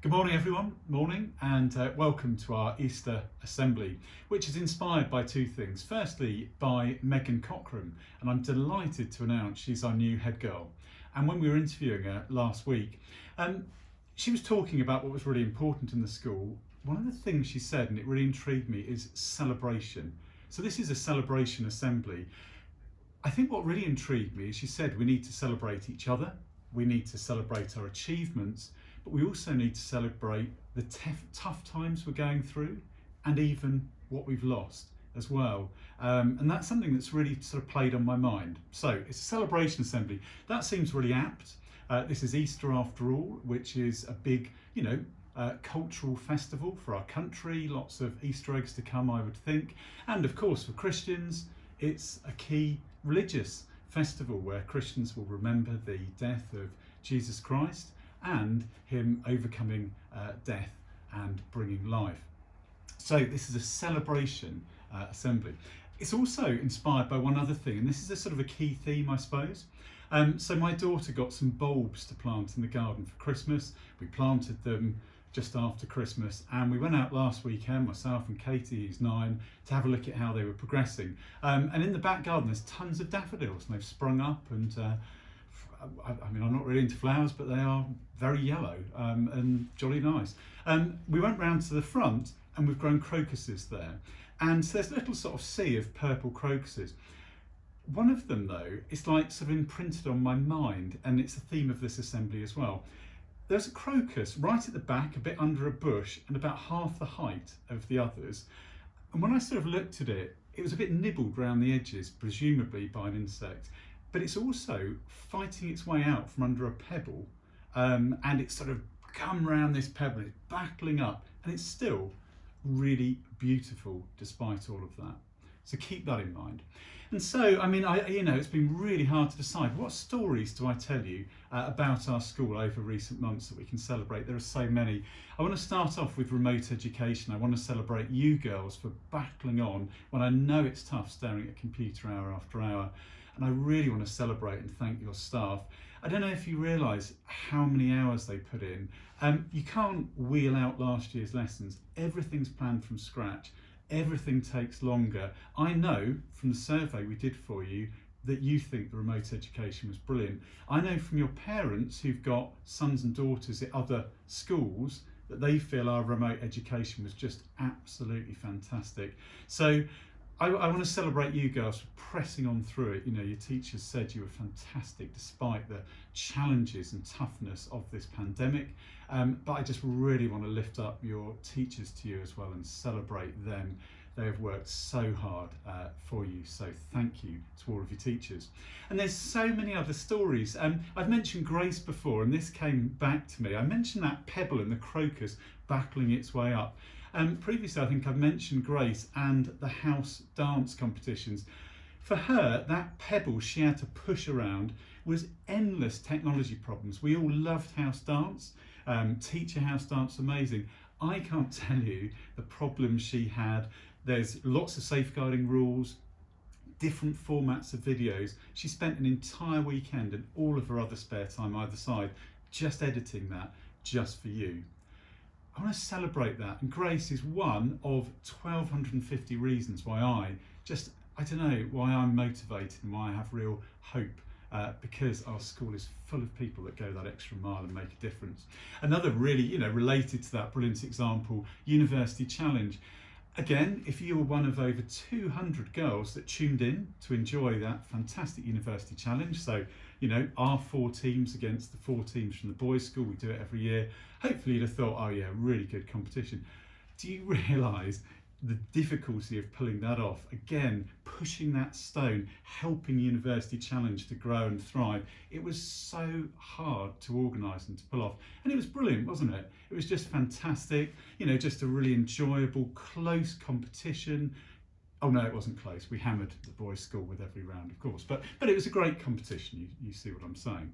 Good morning, everyone. Morning, and welcome to our Easter Assembly, which is inspired by two things. Firstly, by Megan Cochran, and I'm delighted to announce she's our new head girl. And when we were interviewing her last week, she was talking about what was really important in the school. One of the things she said, and it really intrigued me, is celebration. So this is a celebration assembly. I think what really intrigued me is she said we need to celebrate each other, we need to celebrate our achievements, but we also need to celebrate the tough times we're going through and even what we've lost as well. And that's something that's really sort of played on my mind. So it's a celebration assembly. That seems really apt. This is Easter after all, which is a big, cultural festival for our country. Lots of Easter eggs to come, I would think. And of course, for Christians, it's a key religious festival where Christians will remember the death of Jesus Christ and him overcoming death and bringing life. So this is a celebration assembly. It's also inspired by one other thing, and this is a sort of a key theme, I suppose. So my daughter got some bulbs to plant in the garden for Christmas. We planted them just after Christmas, and we went out last weekend, myself and Katie, who's 9, to have a look at how they were progressing. And in the back garden there's tons of daffodils, and they've sprung up, and I'm not really into flowers, but they are very yellow and jolly nice. We went round to the front and we've grown crocuses there. And so there's a little sort of sea of purple crocuses. One of them though, is like sort of imprinted on my mind, and it's the theme of this assembly as well. There's a crocus right at the back, a bit under a bush, and about half the height of the others. And when I sort of looked at it, it was a bit nibbled around the edges, presumably by an insect. But it's also fighting its way out from under a pebble, and it's sort of come round this pebble, it's battling up, and it's still really beautiful despite all of that. So keep that in mind. And so, it's been really hard to decide what stories do I tell you about our school over recent months that we can celebrate. There are so many. I want to start off with remote education. I want to celebrate you girls for battling on when I know it's tough staring at a computer hour after hour. And I really want to celebrate and thank your staff. I don't know if you realise how many hours they put in. You can't wheel out last year's lessons. Everything's planned from scratch. Everything takes longer. I know from the survey we did for you that you think the remote education was brilliant. I know from your parents who've got sons and daughters at other schools that they feel our remote education was just absolutely fantastic. So I want to celebrate you girls for pressing on through it. Your teachers said you were fantastic despite the challenges and toughness of this pandemic. But I just really want to lift up your teachers to you as well and celebrate them. They have worked so hard for you, so thank you to all of your teachers. And there's so many other stories. I've mentioned Grace before, and this came back to me. I mentioned that pebble and the crocus battling its way up. Previously, I think I've mentioned Grace and the house dance competitions. For her, that pebble she had to push around was endless technology problems. We all loved house dance. Teacher house dance, amazing. I can't tell you the problems she had. There's lots of safeguarding rules, different formats of videos. She spent an entire weekend and all of her other spare time either side just editing that just for you. I want to celebrate that, and Grace is one of 1,250 reasons why why I'm motivated and why I have real hope, because our school is full of people that go that extra mile and make a difference. Another really, related to that brilliant example, University Challenge. Again, if you were one of over 200 girls that tuned in to enjoy that fantastic University Challenge, so our 4 teams against the 4 teams from the boys' school, we do it every year. Hopefully you'd have thought, oh yeah, really good competition. Do you realise the difficulty of pulling that off? Again, pushing that stone, helping University Challenge to grow and thrive. It was so hard to organise and to pull off. And it was brilliant, wasn't it? It was just fantastic, just a really enjoyable, close competition. Oh no, it wasn't close. We hammered the boys' school with every round, of course. But it was a great competition, you see what I'm saying.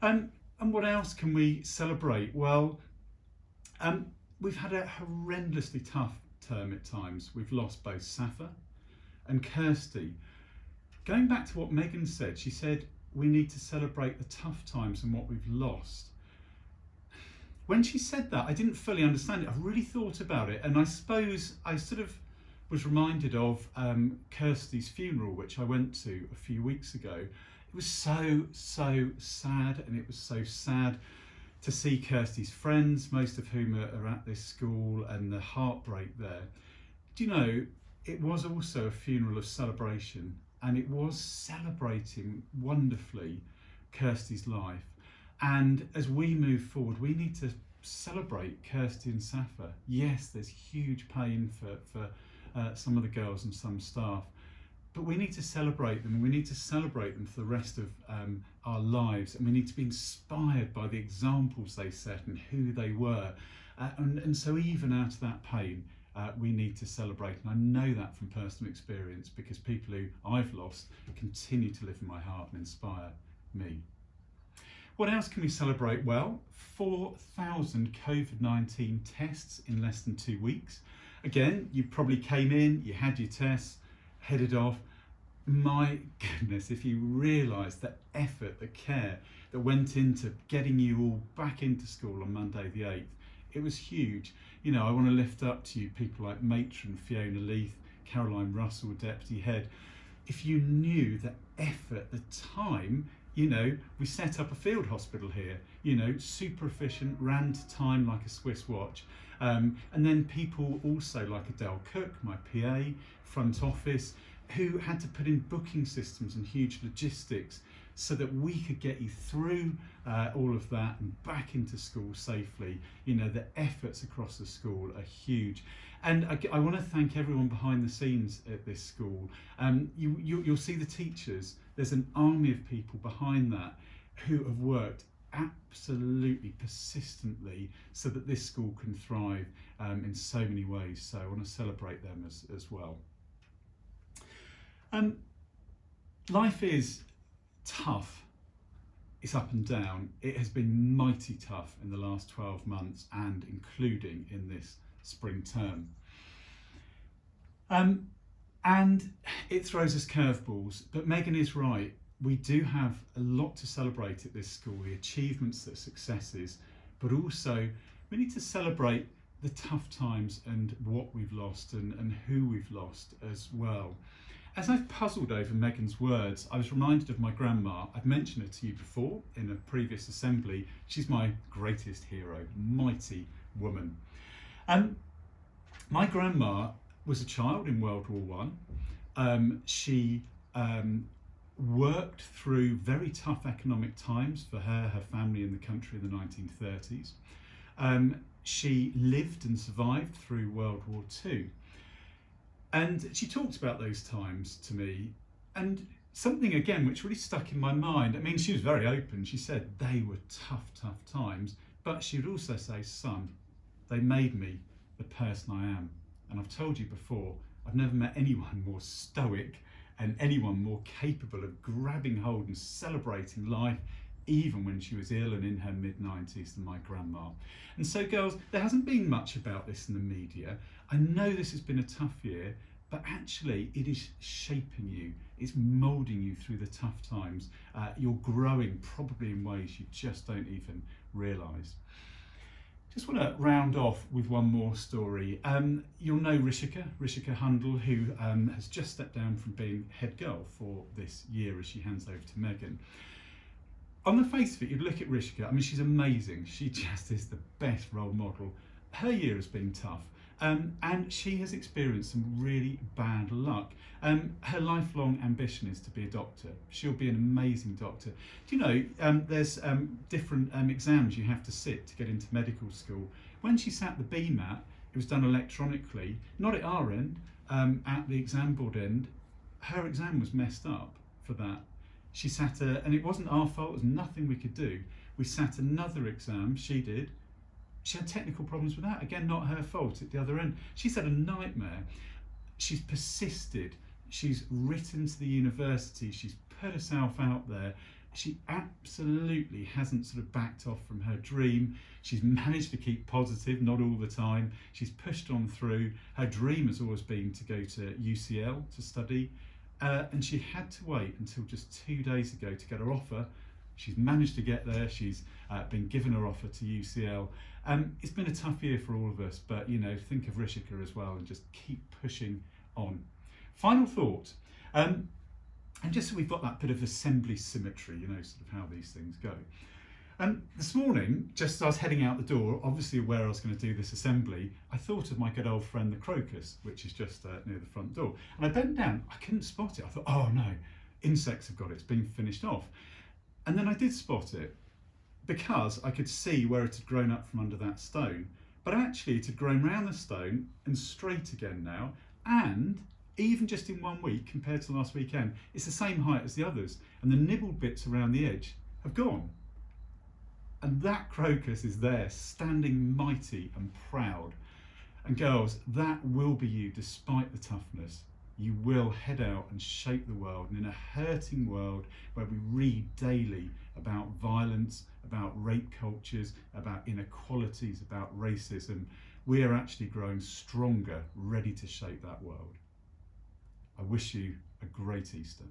And what else can we celebrate? Well, we've had a horrendously tough term at times. We've lost both Safa and Kirsty. Going back to what Megan said, she said we need to celebrate the tough times and what we've lost. when she said that, I didn't fully understand it. I really thought about it, and I suppose I sort of was reminded of Kirsty's funeral, which I went to a few weeks ago. It was so sad, and it was so sad to see Kirsty's friends, most of whom are at this school, and the heartbreak there. Do you know, it was also a funeral of celebration, and it was celebrating wonderfully Kirsty's life. And as we move forward, we need to celebrate Kirsty and Safa. Yes, there's huge pain for some of the girls and some staff, but we need to celebrate them. We need to celebrate them for the rest of our lives, and we need to be inspired by the examples they set and who they were. And so even out of that pain, we need to celebrate. And I know that from personal experience, because people who I've lost continue to live in my heart and inspire me. What else can we celebrate? Well, 4,000 COVID-19 tests in less than 2 weeks. Again, you probably came in, you had your tests, headed off. My goodness, if you realise the effort, the care that went into getting you all back into school on Monday the 8th, it was huge. You know, I want to lift up to you people like Matron Fiona Leith, Caroline Russell, Deputy Head. If you knew the effort, the time, you know, we set up a field hospital here, you know, super efficient, ran to time like a Swiss watch. And then people also like Adele Cook, my PA, front office, who had to put in booking systems and huge logistics so that we could get you through all of that and back into school safely. You know, the efforts across the school are huge. And I want to thank everyone behind the scenes at this school. You'll see the teachers. There's an army of people behind that who have worked absolutely persistently so that this school can thrive in so many ways. So I want to celebrate them as well. Life is tough. It's up and down. It has been mighty tough in the last 12 months, and including in this spring term. And it throws us curveballs, but Megan is right. We do have a lot to celebrate at this school, the achievements, the successes, but also we need to celebrate the tough times and what we've lost and who we've lost as well. As I've puzzled over Megan's words, I was reminded of my grandma. I've mentioned her to you before in a previous assembly. She's my greatest hero, mighty woman. My grandma was a child in World War I. She worked through very tough economic times for her family and the country in the 1930s. She lived and survived through World War II. And she talked about those times to me, and something again which really stuck in my mind. I mean, she was very open. She said they were tough times, but she would also say, son, they made me the person I am. And I've told you before, I've never met anyone more stoic and anyone more capable of grabbing hold and celebrating life, even when she was ill and in her mid-90s, than my grandma. And so girls, there hasn't been much about this in the media. I know this has been a tough year, but actually it is shaping you. It's moulding you through the tough times. You're growing probably in ways you just don't even realise. Just want to round off with one more story. You'll know Rishika Hundal, who has just stepped down from being head girl for this year as she hands over to Megan. On the face of it, you'd look at Rishika, I mean, she's amazing. She just is the best role model. Her year has been tough, and she has experienced some really bad luck. Her lifelong ambition is to be a doctor. She'll be an amazing doctor. Do you know, there's different exams you have to sit to get into medical school. When she sat the BMAT, it was done electronically, not at our end, at the exam board end. Her exam was messed up for that. She sat and it wasn't our fault, there's nothing we could do. We sat another exam, she did. She had technical problems with that, again, not her fault at the other end. She's had a nightmare. She's persisted. She's written to the university. She's put herself out there. She absolutely hasn't sort of backed off from her dream. She's managed to keep positive, not all the time. She's pushed on through. Her dream has always been to go to UCL to study. And she had to wait until just 2 days ago to get her offer. She's managed to get there. She's been given her offer to UCL. It's been a tough year for all of us, but think of Rishika as well and just keep pushing on. Final thought, and just so we've got that bit of assembly symmetry, sort of how these things go. This morning, just as I was heading out the door, obviously aware I was going to do this assembly, I thought of my good old friend the crocus, which is just near the front door. And I bent down, I couldn't spot it. I thought, oh no, insects have got it, it's been finished off. And then I did spot it because I could see where it had grown up from under that stone. But actually it had grown round the stone and straight again now. And even just in 1 week compared to last weekend, it's the same height as the others. And the nibbled bits around the edge have gone. And that crocus is there, standing mighty and proud. And girls, that will be you despite the toughness. You will head out and shape the world. And in a hurting world where we read daily about violence, about rape cultures, about inequalities, about racism, we are actually growing stronger, ready to shape that world. I wish you a great Easter.